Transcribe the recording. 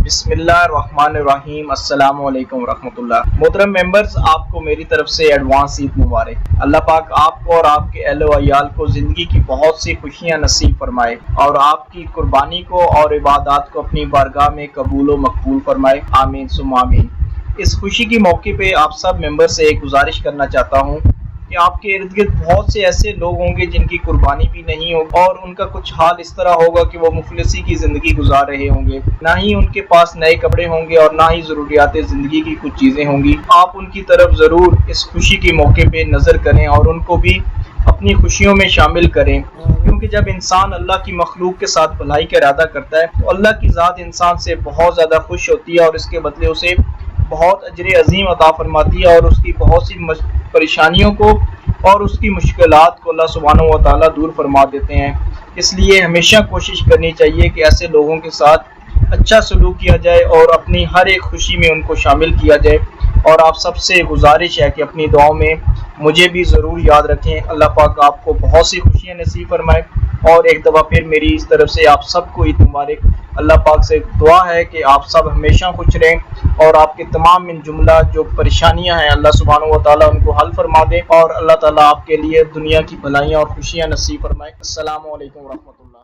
بسم اللہ الرحمن الرحیم۔ السلام علیکم ورحمۃ اللہ۔ محترم ممبرز، آپ کو میری طرف سے ایڈوانس عید مبارک۔ اللہ پاک آپ کو اور آپ کے اہل و عیال کو زندگی کی بہت سی خوشیاں نصیب فرمائے اور آپ کی قربانی کو اور عبادات کو اپنی بارگاہ میں قبول و مقبول فرمائے، آمین ثم آمین۔ اس خوشی کے موقع پہ آپ سب ممبر سے ایک گزارش کرنا چاہتا ہوں کہ آپ کے ارد گرد بہت سے ایسے لوگ ہوں گے جن کی قربانی بھی نہیں ہوگی اور ان کا کچھ حال اس طرح ہوگا کہ وہ مفلسی کی زندگی گزار رہے ہوں گے، نہ ہی ان کے پاس نئے کپڑے ہوں گے اور نہ ہی ضروریات زندگی کی کچھ چیزیں ہوں گی۔ آپ ان کی طرف ضرور اس خوشی کے موقع پہ نظر کریں اور ان کو بھی اپنی خوشیوں میں شامل کریں، کیونکہ جب انسان اللہ کی مخلوق کے ساتھ بھلائی کا ارادہ کرتا ہے تو اللہ کی ذات انسان سے بہت زیادہ خوش ہوتی ہے اور اس کے بدلے اسے بہت اجر عظیم عطا فرماتی ہے اور اس کی بہت سی پریشانیوں کو اور اس کی مشکلات کو اللہ سبحانہ و تعالیٰ دور فرما دیتے ہیں۔ اس لیے ہمیشہ کوشش کرنی چاہیے کہ ایسے لوگوں کے ساتھ اچھا سلوک کیا جائے اور اپنی ہر ایک خوشی میں ان کو شامل کیا جائے، اور آپ سب سے گزارش ہے کہ اپنی دعاؤں میں مجھے بھی ضرور یاد رکھیں۔ اللہ پاک آپ کو بہت سی خوشیاں نصیب فرمائے، اور ایک دفعہ پھر میری اس طرف سے آپ سب کو عید مبارک۔ اللہ پاک سے دعا ہے کہ آپ سب ہمیشہ خوش رہیں اور آپ کے تمام من جملہ جو پریشانیاں ہیں اللہ سبحانہ و تعالیٰ ان کو حل فرما دے، اور اللہ تعالیٰ آپ کے لیے دنیا کی بھلائیاں اور خوشیاں نصیب فرمائے۔ السلام علیکم ورحمۃ اللہ۔